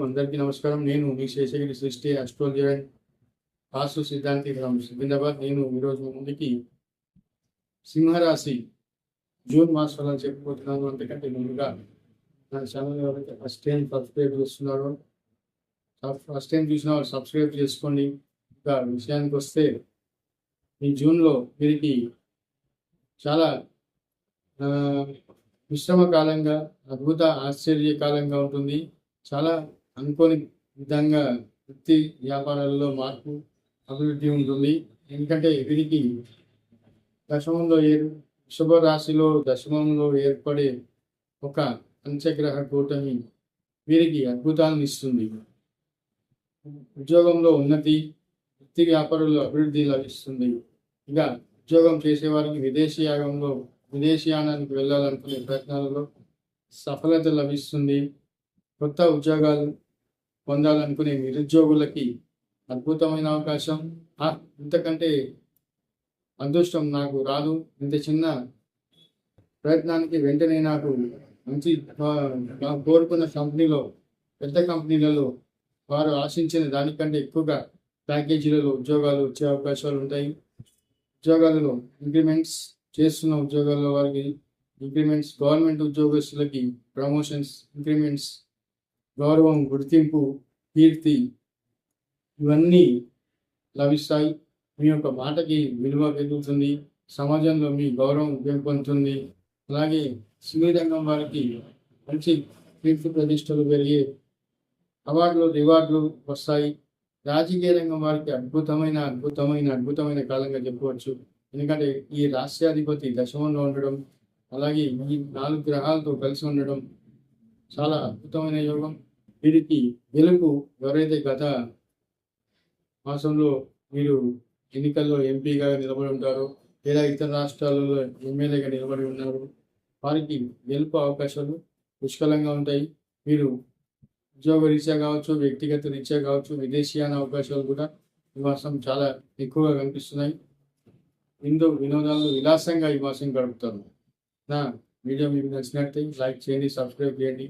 అందరికీ నమస్కారం. నేను మీ శేషగిరి సృష్టి అస్ట్రాలజర్ అండ్ వాస్తు సిద్ధాంతి ఫ్రమ్ సికింద్రాబాద్. నేను ఈరోజు మీ ముందుకి సింహరాశి జూన్ మాస ఫలాలు చెప్పబోతున్నాను. అంతకంటే ముందుగా నా ఛానల్ ఎవరైతే ఫస్ట్ టైం సబ్స్క్రైబ్ చేస్తున్నారో ఫస్ట్ టైం చూసిన వాళ్ళు సబ్స్క్రైబ్ చేసుకోండి. ఇంకా విషయానికి వస్తే ఈ జూన్లో వీరికి చాలా మిశ్రమ కాలంగా అద్భుత ఆశ్చర్యకాలంగా ఉంటుంది. చాలా అనుకోని విధంగా వృత్తి వ్యాపారాల్లో మార్పు అభివృద్ధి ఉంటుంది. ఎందుకంటే వీరికి దశమంలో శుభరాశిలో దశమంలో ఏర్పడే ఒక పంచగ్రహ కూటమి వీరికి అద్భుతాలను ఇస్తుంది. ఉద్యోగంలో ఉన్నతి, వృత్తి వ్యాపారంలో అభివృద్ధి లభిస్తుంది. ఇక ఉద్యోగం చేసేవారికి విదేశీయానానికి వెళ్ళాలనుకునే ప్రయత్నాలలో సఫలత లభిస్తుంది. కొత్త ఉద్యోగాలు పొందాలనుకునే నిరుద్యోగులకి అద్భుతమైన అవకాశం. ఇంతకంటే అదృష్టం నాకు రాదు. ఇంత చిన్న ప్రయత్నానికి వెంటనే నాకు మంచి కోరుకున్న కంపెనీలో, పెద్ద కంపెనీలలో వారు ఆశించిన దానికంటే ఎక్కువగా ప్యాకేజీలలో ఉద్యోగాలు వచ్చే అవకాశాలు ఉంటాయి. ఉద్యోగాలలో ఇంక్రిమెంట్స్, చేస్తున్న ఉద్యోగాల్లో వారికి ఇంక్రిమెంట్స్, గవర్నమెంట్ ఉద్యోగస్తులకి ప్రమోషన్స్, ఇంక్రిమెంట్స్, గౌరవం, గుర్తింపు, కీర్తి ఇవన్నీ లభిస్తాయి. మీ యొక్క మాటకి విలువ పెరుగుతుంది. సమాజంలో మీ గౌరవం పెంపొందుతుంది. అలాగే సినీ రంగం వారికి మంచి కీర్తి ప్రతిష్టలు పెరిగే అవార్డులు, రివార్డులు వస్తాయి. రాజకీయ రంగం వారికి అద్భుతమైన కాలంగా చెప్పవచ్చు. ఎందుకంటే ఈ రాష్ట్రాధిపతి దశమంలో ఉండడం, అలాగే ఈ 4 గ్రహాలతో కలిసి ఉండడం చాలా అద్భుతమైన యోగం. వీరికి గెలుపు, ఎవరైతే గత మాసంలో మీరు ఎన్నికల్లో ఎంపీగా నిలబడి ఉంటారో లేదా ఇతర రాష్ట్రాలలో ఎమ్మెల్యేగా నిలబడి ఉన్నారు, వారికి గెలుపు అవకాశాలు పుష్కలంగా ఉంటాయి. మీరు ఉద్యోగ రీత్యా కావచ్చు, వ్యక్తిగత రీత్యా కావచ్చు, విదేశీయాన అవకాశాలు కూడా ఈ మాసం చాలా ఎక్కువగా కనిపిస్తున్నాయి. వినోదాలు విలాసంగా ఈ మాసం గడుపుతారు. నా వీడియో మీకు నచ్చినట్లయితే లైక్ చేయండి, సబ్స్క్రైబ్ చేయండి.